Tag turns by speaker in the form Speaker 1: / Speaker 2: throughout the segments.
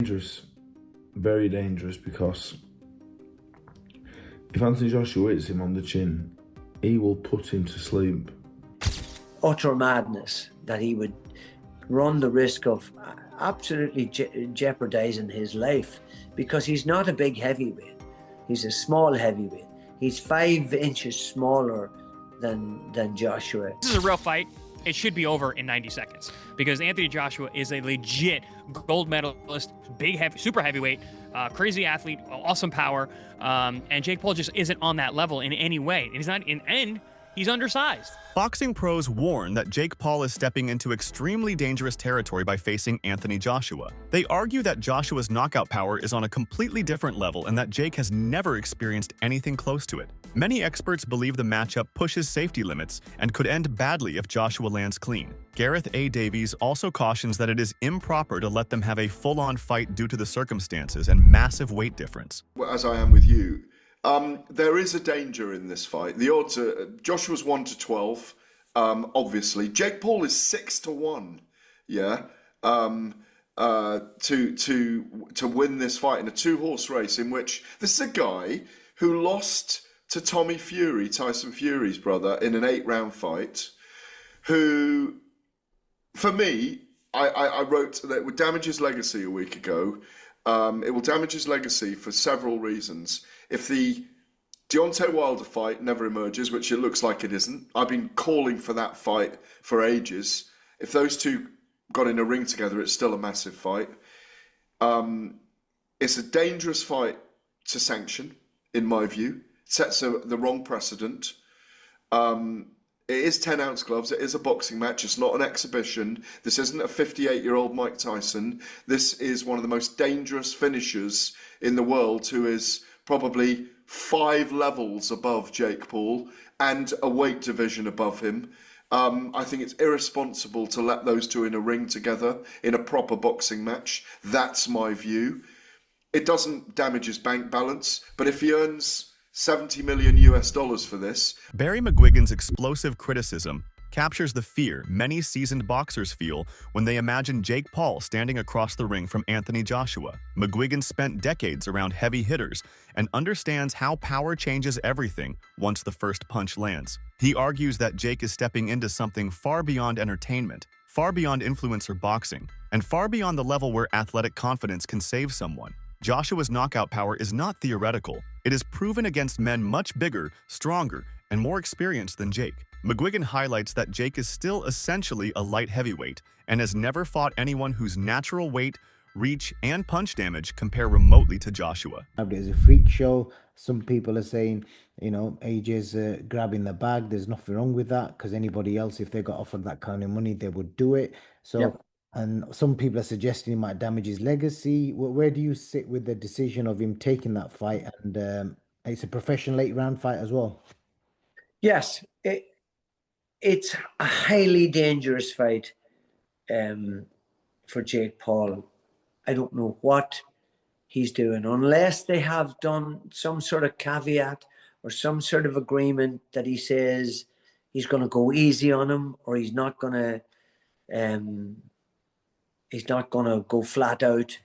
Speaker 1: Dangerous, very dangerous, because if Anthony Joshua hits him on the chin, he will put him to sleep.
Speaker 2: Utter madness that he would run the risk of absolutely jeopardizing his life, because he's not a big heavyweight. He's a small heavyweight. He's 5 inches smaller than Joshua.
Speaker 3: This is a real fight. It should be over in 90 seconds because Anthony Joshua is a legit gold medalist, super heavyweight, crazy athlete, awesome power, and Jake Paul just isn't on that level in any way. And he's not he's undersized.
Speaker 4: Boxing pros warn that Jake Paul is stepping into extremely dangerous territory by facing Anthony Joshua. They argue that Joshua's knockout power is on a completely different level and that Jake has never experienced anything close to it. Many experts believe the matchup pushes safety limits and could end badly if Joshua lands clean. Gareth A. Davies also cautions that it is improper to let them have a full-on fight due to the circumstances and massive weight difference.
Speaker 5: Well, as I am with you, there is a danger in this fight. The odds are Joshua's 1-12. Obviously, Jake Paul is 6-1. Yeah, to win this fight in a 2-horse race in which this is a guy who lost to Tommy Fury, Tyson Fury's brother, in an 8-round fight. Who, for me, I wrote that it would damage his legacy a week ago. It will damage his legacy for several reasons. If the Deontay Wilder fight never emerges, which it looks like it isn't, I've been calling for that fight for ages. If those two got in a ring together, it's still a massive fight. It's a dangerous fight to sanction, in my view. It sets the wrong precedent. It is 10-ounce gloves. It is a boxing match. It's not an exhibition. This isn't a 58-year-old Mike Tyson. This is one of the most dangerous finishers in the world, who is probably 5 levels above Jake Paul and a weight division above him. I think it's irresponsible to let those two in a ring together in a proper boxing match. That's my view. It doesn't damage his bank balance, but if he earns $70 million for this.
Speaker 4: Barry McGuigan's explosive criticism captures the fear many seasoned boxers feel when they imagine Jake Paul standing across the ring from Anthony Joshua. McGuigan spent decades around heavy hitters and understands how power changes everything once the first punch lands. He argues that Jake is stepping into something far beyond entertainment, far beyond influencer boxing, and far beyond the level where athletic confidence can save someone. Joshua's knockout power is not theoretical. It is proven against men much bigger, stronger, and more experienced than Jake. McGuigan highlights that Jake is still essentially a light heavyweight and has never fought anyone whose natural weight, reach, and punch damage compare remotely to Joshua.
Speaker 6: It's a freak show. Some people are saying, AJ's grabbing the bag. There's nothing wrong with that, because anybody else, if they got offered that kind of money, they would do it. So. Yep. And some people are suggesting he might damage his legacy. Where do you sit with the decision of him taking that fight? And it's a professional 8-round fight as well.
Speaker 2: Yes, it's a highly dangerous fight for Jake Paul. I don't know what he's doing, unless they have done some sort of caveat or some sort of agreement that he says he's going to go easy on him, or he's not going to go flat out.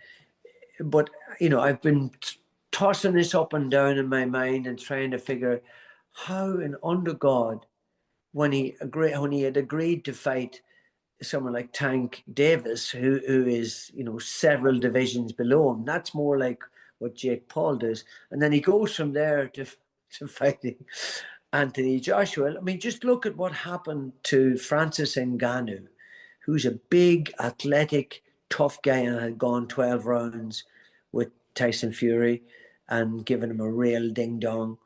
Speaker 2: But, I've been tossing this up and down in my mind and trying to figure how, and under God, when he had agreed to fight someone like Tank Davis, who is, several divisions below him, that's more like what Jake Paul does. And then he goes from there to fighting Anthony Joshua. I mean, just look at what happened to Francis Ngannou, who's a big, athletic, tough guy and had gone 12 rounds with Tyson Fury and given him a real ding-dong.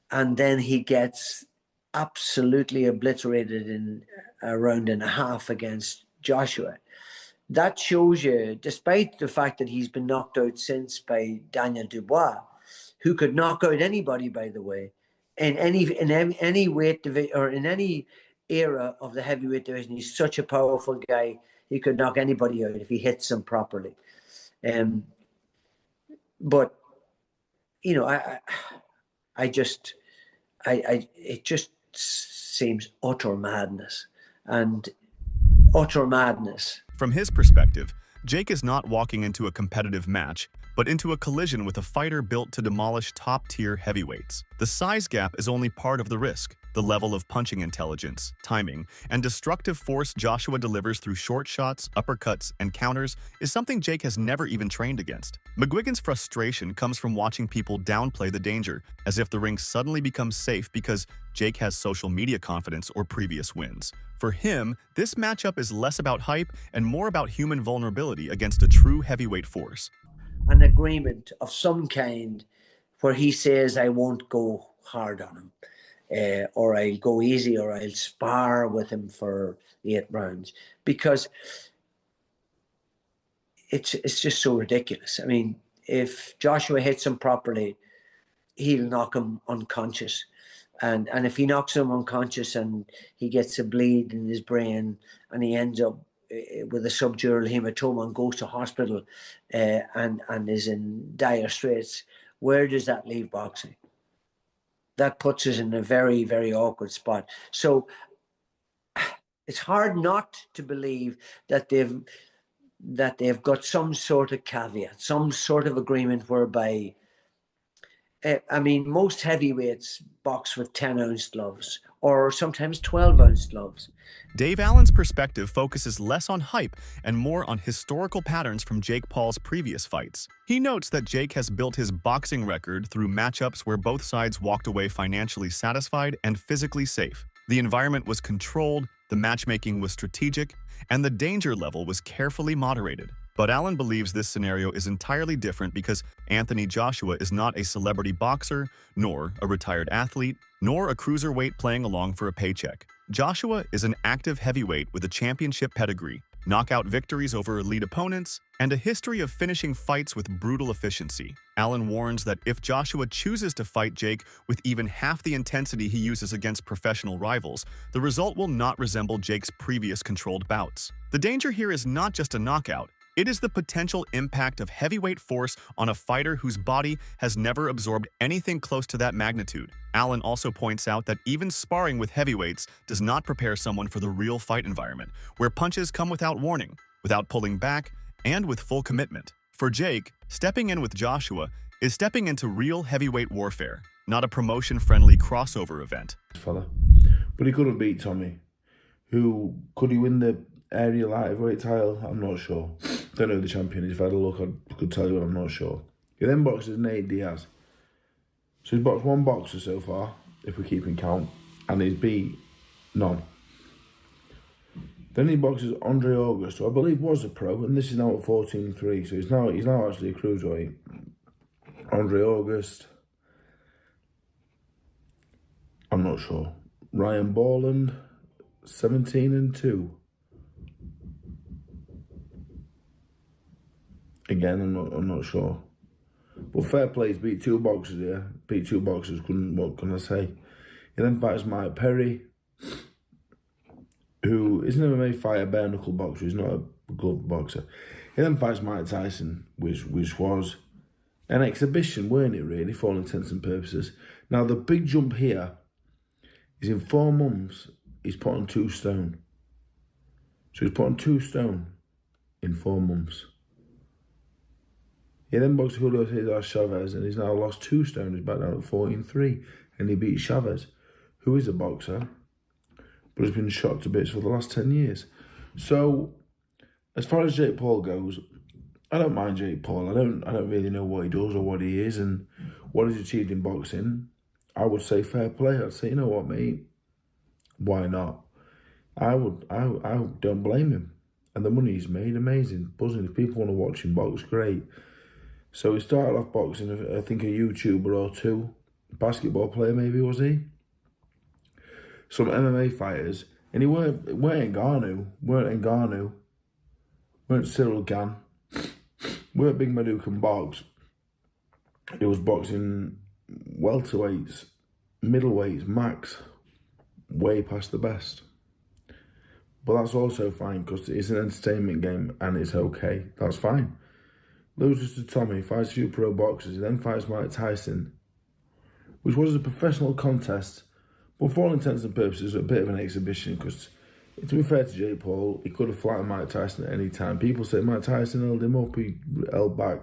Speaker 2: And then he gets absolutely obliterated in a round and a half against Joshua. That shows you, despite the fact that he's been knocked out since by Daniel Dubois, who could knock out anybody, by the way, in any weight division or in any era of the heavyweight division. He's such a powerful guy. He could knock anybody out if he hits them properly. But it just seems utter madness. And utter madness.
Speaker 4: From his perspective, Jake is not walking into a competitive match, but into a collision with a fighter built to demolish top-tier heavyweights. The size gap is only part of the risk. The level of punching intelligence, timing, and destructive force Joshua delivers through short shots, uppercuts, and counters is something Jake has never even trained against. McGuigan's frustration comes from watching people downplay the danger, as if the ring suddenly becomes safe because Jake has social media confidence or previous wins. For him, this matchup is less about hype and more about human vulnerability against a true heavyweight force.
Speaker 2: An agreement of some kind where he says, I won't go hard on him. Or I'll go easy, or I'll spar with him for 8 rounds, because it's just so ridiculous. I mean, if Joshua hits him properly, he'll knock him unconscious, and if he knocks him unconscious and he gets a bleed in his brain and he ends up with a subdural hematoma and goes to hospital and is in dire straits, where does that leave boxing? That puts us in a very, very awkward spot. So it's hard not to believe that they've got some sort of caveat, some sort of agreement whereby, I mean, most heavyweights box with 10-ounce gloves or sometimes 12-ounce gloves.
Speaker 4: Dave Allen's perspective focuses less on hype and more on historical patterns from Jake Paul's previous fights. He notes that Jake has built his boxing record through matchups where both sides walked away financially satisfied and physically safe. The environment was controlled, the matchmaking was strategic, and the danger level was carefully moderated. But Allen believes this scenario is entirely different because Anthony Joshua is not a celebrity boxer, nor a retired athlete, nor a cruiserweight playing along for a paycheck. Joshua is an active heavyweight with a championship pedigree, knockout victories over elite opponents, and a history of finishing fights with brutal efficiency. Allen warns that if Joshua chooses to fight Jake with even half the intensity he uses against professional rivals, the result will not resemble Jake's previous controlled bouts. The danger here is not just a knockout. It is the potential impact of heavyweight force on a fighter whose body has never absorbed anything close to that magnitude. Allen also points out that even sparring with heavyweights does not prepare someone for the real fight environment, where punches come without warning, without pulling back, and with full commitment. For Jake, stepping in with Joshua is stepping into real heavyweight warfare, not a promotion-friendly crossover event.
Speaker 1: Fella. But he couldn't beat Tommy. Could he win the area lightweight title? I'm not sure. Don't know who the champion is. If I had a look, I could tell you, but I'm not sure. He then boxes Nate Diaz. So he's boxed 1 boxer so far, if we're keeping count, and he's beat none. Then he boxes Andre August, who I believe was a pro, and this is now at 14-3, so he's now actually a cruiserweight. Andre August, I'm not sure. Ryan Borland, 17-2. Again, I'm not sure. But fair play, he's beat 2 boxers here. Beat 2 boxers, what can I say? He then fights Mike Perry, who is an MMA fighter, bare knuckle boxer. He's not a glove boxer. He then fights Mike Tyson, which was an exhibition, weren't it, really, for all intents and purposes. Now, the big jump here is in 4 months, he's put on 2 stone. So he's put on 2 stone in 4 months. He then boxed Julio Cesar Chavez, and he's now lost 2 stone. He's back down at 14-3, and he beat Chavez, who is a boxer, but has been shot to bits for the last 10 years. So, as far as Jake Paul goes, I don't mind Jake Paul. I don't really know what he does or what he is and what he's achieved in boxing. I would say fair play. I'd say, you know what, mate, why not? I don't blame him. And the money he's made, amazing, buzzing. If people want to watch him box, great. So he started off boxing, I think a YouTuber or 2, basketball player maybe, was he? Some MMA fighters, and he weren't Ngannou, weren't Cyril Gann, weren't Big Madu can box. He was boxing welterweights, middleweights, max, way past the best. But that's also fine because it's an entertainment game and it's okay. That's fine. Loses to Tommy, fights a few pro boxers, he then fights Mike Tyson, which was a professional contest, but for all intents and purposes, a bit of an exhibition because To be fair to Jake Paul, he could have flattened Mike Tyson at any time. People say Mike Tyson held him up, he held back.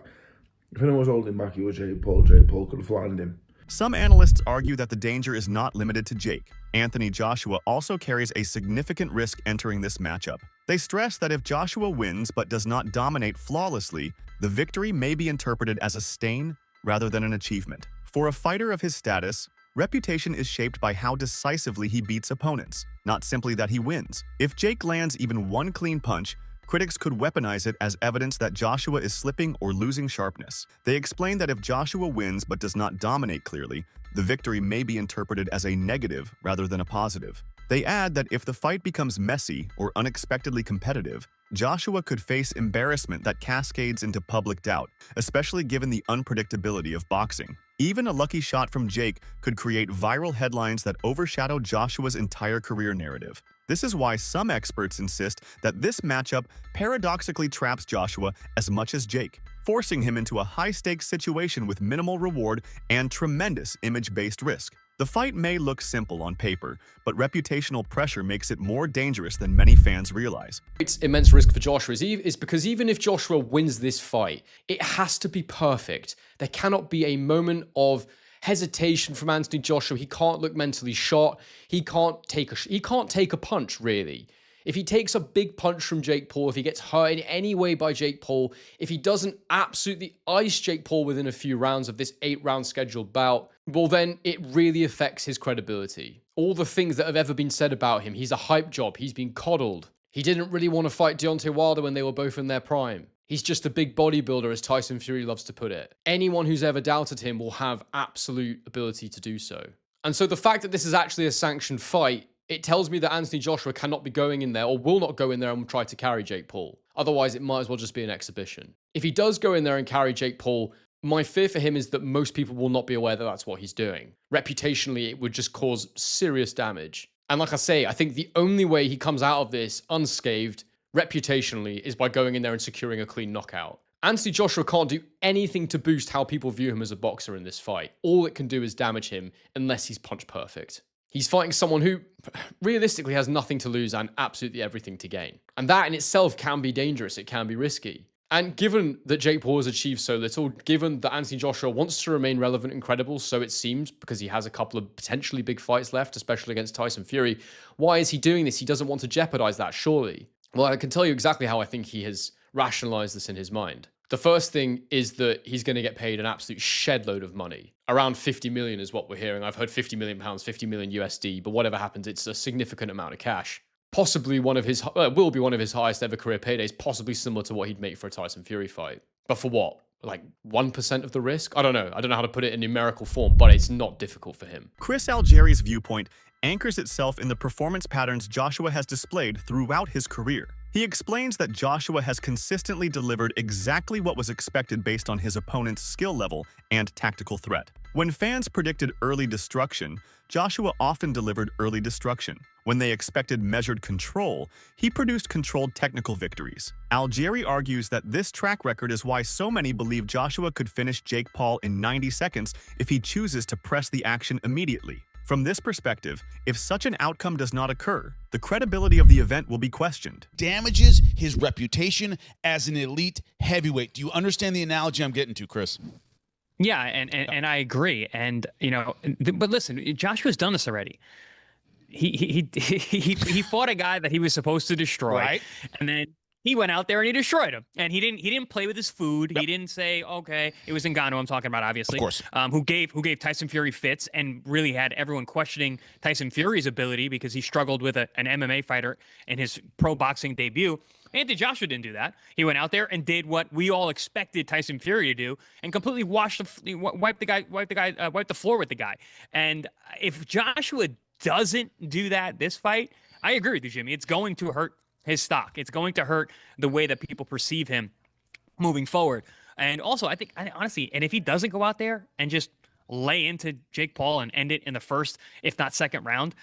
Speaker 1: If anyone was holding back, it was Jake Paul. Jake Paul could have flattened him.
Speaker 4: Some analysts argue that the danger is not limited to Jake. Anthony Joshua also carries a significant risk entering this matchup. They stress that if Joshua wins but does not dominate flawlessly, the victory may be interpreted as a stain rather than an achievement. For a fighter of his status, reputation is shaped by how decisively he beats opponents, not simply that he wins. If Jake lands even one clean punch, critics could weaponize it as evidence that Joshua is slipping or losing sharpness. They explain that if Joshua wins but does not dominate clearly, the victory may be interpreted as a negative rather than a positive. They add that if the fight becomes messy or unexpectedly competitive, Joshua could face embarrassment that cascades into public doubt, especially given the unpredictability of boxing. Even a lucky shot from Jake could create viral headlines that overshadow Joshua's entire career narrative. This is why some experts insist that this matchup paradoxically traps Joshua as much as Jake, forcing him into a high-stakes situation with minimal reward and tremendous image-based risk. The fight may look simple on paper, but reputational pressure makes it more dangerous than many fans realize.
Speaker 7: It's immense risk for Joshua is because even if Joshua wins this fight, it has to be perfect. There cannot be a moment of hesitation from Anthony Joshua. He can't look mentally shot. He can't take a punch, really. If he takes a big punch from Jake Paul, if he gets hurt in any way by Jake Paul, if he doesn't absolutely ice Jake Paul within a few rounds of this 8-round scheduled bout, well, then it really affects his credibility. All the things that have ever been said about him, he's a hype job, he's been coddled. He didn't really want to fight Deontay Wilder when they were both in their prime. He's just a big bodybuilder, as Tyson Fury loves to put it. Anyone who's ever doubted him will have absolute ability to do so. And so the fact that this is actually a sanctioned fight, it tells me that Anthony Joshua cannot be going in there or will not go in there and try to carry Jake Paul. Otherwise, it might as well just be an exhibition. If he does go in there and carry Jake Paul, my fear for him is that most people will not be aware that that's what he's doing. Reputationally, it would just cause serious damage. And like I say, I think the only way he comes out of this unscathed, reputationally, is by going in there and securing a clean knockout. Anthony Joshua can't do anything to boost how people view him as a boxer in this fight. All it can do is damage him unless he's punch perfect. He's fighting someone who realistically has nothing to lose and absolutely everything to gain. And that in itself can be dangerous. It can be risky. And given that Jake Paul has achieved so little, given that Anthony Joshua wants to remain relevant and credible, so it seems, because he has a couple of potentially big fights left, especially against Tyson Fury, why is he doing this? He doesn't want to jeopardize that, surely. Well, I can tell you exactly how I think he has rationalized this in his mind. The first thing is that he's going to get paid an absolute shed load of money. Around 50 million is what we're hearing. I've heard 50 million pounds, 50 million USD, but whatever happens, it's a significant amount of cash. Possibly will be one of his highest ever career paydays, possibly similar to what he'd make for a Tyson Fury fight. But for what? Like 1% of the risk? I don't know. I don't know how to put it in numerical form, but it's not difficult for him.
Speaker 4: Chris Algieri's viewpoint anchors itself in the performance patterns Joshua has displayed throughout his career. He explains that Joshua has consistently delivered exactly what was expected based on his opponent's skill level and tactical threat. When fans predicted early destruction, Joshua often delivered early destruction. When they expected measured control, he produced controlled technical victories. Algieri argues that this track record is why so many believe Joshua could finish Jake Paul in 90 seconds if he chooses to press the action immediately. From this perspective, if such an outcome does not occur, the credibility of the event will be questioned.
Speaker 8: Damages his reputation as an elite heavyweight. Do you understand the analogy I'm getting to, Chris?
Speaker 3: Yeah, and I agree. And but listen, Joshua's done this already. He fought a guy that he was supposed to destroy,
Speaker 8: right?
Speaker 3: And then he went out there and he destroyed him. And he didn't play with his food. Yep. He didn't say, okay, it was Ngannou I'm talking about, obviously. Of
Speaker 8: course.
Speaker 3: Who gave Tyson Fury fits and really had everyone questioning Tyson Fury's ability because he struggled with an MMA fighter in his pro boxing debut. Anthony Joshua didn't do that. He went out there and did what we all expected Tyson Fury to do, and completely wiped the floor with the guy. And if Joshua doesn't do that this fight, I agree with you, Jimmy. It's going to hurt his stock. It's going to hurt the way that people perceive him moving forward. And also, I think, honestly, and if he doesn't go out there and just lay into Jake Paul and end it in the first, if not second round,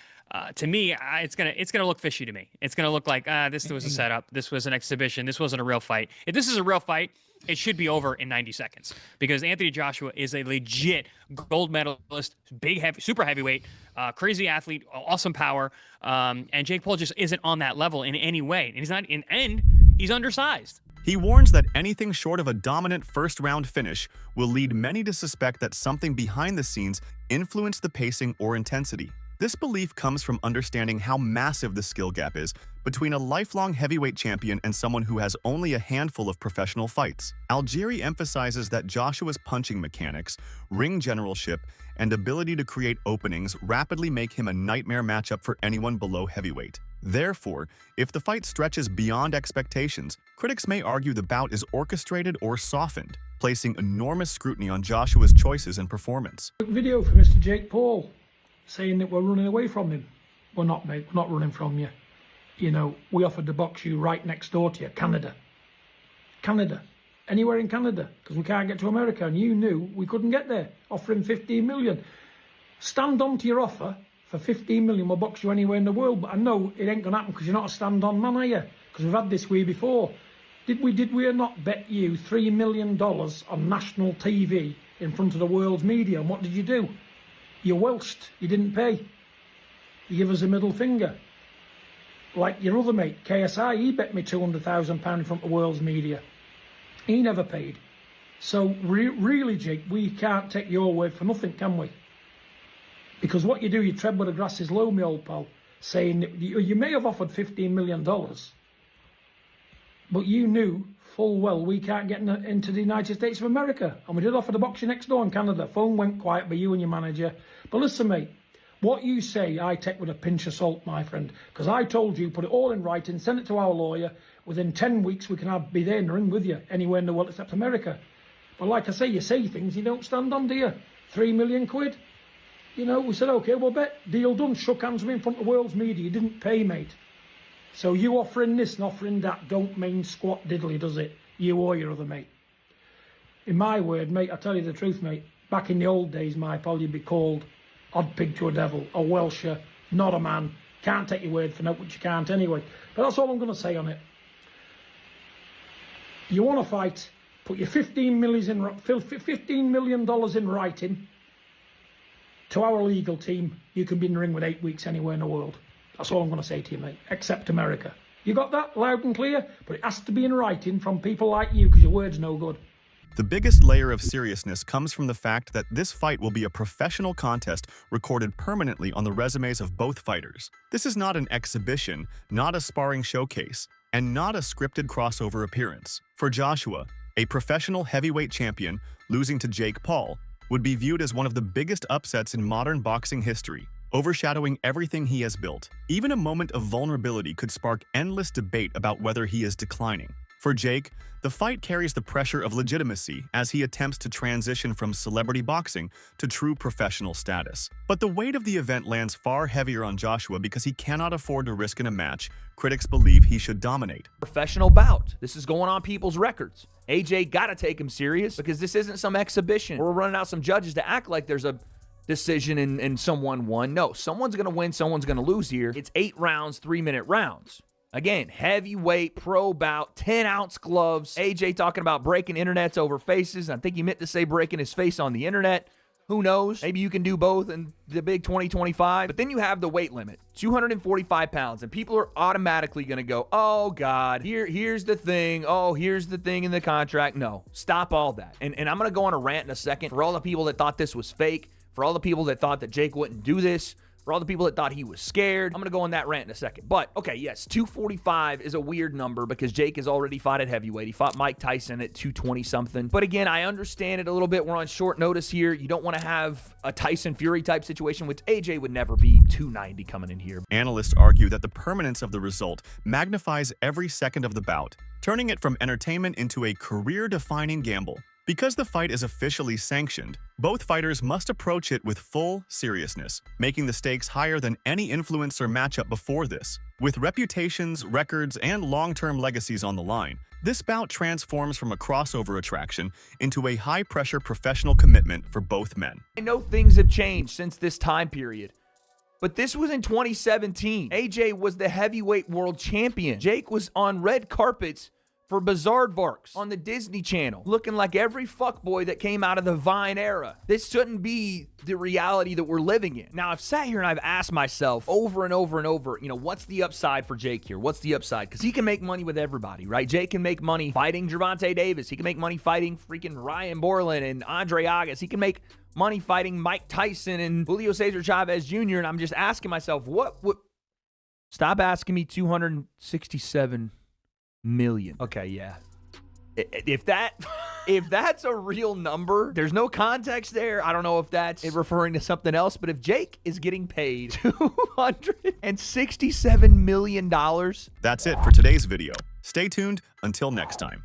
Speaker 3: to me, it's gonna look fishy to me. It's gonna look like this was a setup. This was an exhibition. This wasn't a real fight. If this is a real fight, it should be over in 90 seconds because Anthony Joshua is a legit gold medalist, super heavyweight, crazy athlete, awesome power, and Jake Paul just isn't on that level in any way. And he's not in end. He's undersized.
Speaker 4: He warns that anything short of a dominant first-round finish will lead many to suspect that something behind the scenes influenced the pacing or intensity. This belief comes from understanding how massive the skill gap is between a lifelong heavyweight champion and someone who has only a handful of professional fights. Algieri emphasizes that Joshua's punching mechanics, ring generalship, and ability to create openings rapidly make him a nightmare matchup for anyone below heavyweight. Therefore, if the fight stretches beyond expectations, critics may argue the bout is orchestrated or softened, placing enormous scrutiny on Joshua's choices and performance.
Speaker 9: Video for Mr. Jake Paul saying that we're running away from him. We're not, mate. We're not running from you. You know, we offered to box you right next door to you, Canada. Canada. Anywhere in Canada, because we can't get to America, and you knew we couldn't get there. Offering 15 million. Stand on to your offer. For 15 million, we'll box you anywhere in the world. But I know it ain't going to happen because you're not a stand-on man, are you? Because we've had this way before. Did we or not bet you $3 million on national TV in front of the world's media? And what did you do? You welched. You didn't pay. You give us a middle finger. Like your other mate, KSI, he bet me £200,000 in front of the world's media. He never paid. So really, Jake, we can't take your word for nothing, can we? Because what you do, you tread where the grass is low, my old pal, saying that you may have offered $15 million, but you knew full well we can't get into the United States of America. And we did offer to box you next door in Canada. Phone went quiet by you and your manager. But listen, mate, what you say I take with a pinch of salt, my friend, because I told you, put it all in writing, send it to our lawyer. Within 10 weeks, we can be there in the ring with you anywhere in the world except America. But like I say, you say things you don't stand on, do you? £3 million quid. You know, we said, okay, we'll bet. Deal done. Shook hands with me in front of the world's media. You didn't pay, mate. So you offering this and offering that don't mean squat diddly, does it? You or your other mate. In my word, mate, I tell you the truth, mate. Back in the old days, my pal, you'd be called odd pig to a devil, a Welsher, not a man. Can't take your word for no, which you can't anyway. But that's all I'm going to say on it. You want to fight, put your $15 million in writing to our legal team. You can be in the ring with 8 weeks anywhere in the world. That's all I'm going to say to you, mate, except America. You got that loud and clear? But it has to be in writing from people like you because your word's no good.
Speaker 4: The biggest layer of seriousness comes from the fact that this fight will be a professional contest recorded permanently on the resumes of both fighters. This is not an exhibition, not a sparring showcase, and not a scripted crossover appearance. For Joshua, a professional heavyweight champion, losing to Jake Paul would be viewed as one of the biggest upsets in modern boxing history, overshadowing everything he has built. Even a moment of vulnerability could spark endless debate about whether he is declining. For Jake, the fight carries the pressure of legitimacy as he attempts to transition from celebrity boxing to true professional status. But the weight of the event lands far heavier on Joshua because he cannot afford to risk in a match critics believe he should dominate.
Speaker 10: Professional bout. This is going on people's records. AJ got to take him serious because this isn't some exhibition. We're running out some judges to act like there's a decision and someone won. No, someone's going to win, someone's going to lose here. It's 8 rounds, 3-minute rounds. Again, heavyweight, pro bout, 10-ounce gloves. AJ talking about breaking internets over faces. I think he meant to say breaking his face on the internet. Who knows? Maybe you can do both in the big 2025. But then you have the weight limit, 245 pounds. And people are automatically going to go, oh, God, here's the thing. Oh, here's the thing in the contract. No, stop all that. And I'm going to go on a rant in a second for all the people that thought this was fake, for all the people that thought that Jake wouldn't do this, for all the people that thought he was scared. I'm going to go on that rant in a second. But, okay, yes, 245 is a weird number because Jake has already fought at heavyweight. He fought Mike Tyson at 220-something. But again, I understand it a little bit. We're on short notice here. You don't want to have a Tyson Fury type situation, which AJ would never be 290 coming in here.
Speaker 4: Analysts argue that the permanence of the result magnifies every second of the bout, turning it from entertainment into a career-defining gamble. Because the fight is officially sanctioned, both fighters must approach it with full seriousness, making the stakes higher than any influencer matchup before this. With reputations, records, and long-term legacies on the line, this bout transforms from a crossover attraction into a high-pressure professional commitment for both men.
Speaker 10: I know things have changed since this time period, but this was in 2017. AJ was the heavyweight world champion. Jake was on red carpets for Bizarrevarks on the Disney Channel, looking like every fuckboy that came out of the Vine era. This shouldn't be the reality that we're living in. Now, I've sat here and I've asked myself over and over and over, you know, what's the upside for Jake here? What's the upside? Because he can make money with everybody, right? Jake can make money fighting Gervonta Davis. He can make money fighting freaking Ryan Borland and Andre Agassi. He can make money fighting Mike Tyson and Julio Cesar Chavez Jr. And I'm just asking myself, what would... Stop asking me 267 million. Okay, yeah. If that's a real number, there's no context there. I don't know if that's referring to something else, but if Jake is getting paid $267 million.
Speaker 4: That's it for today's video. Stay tuned until next time.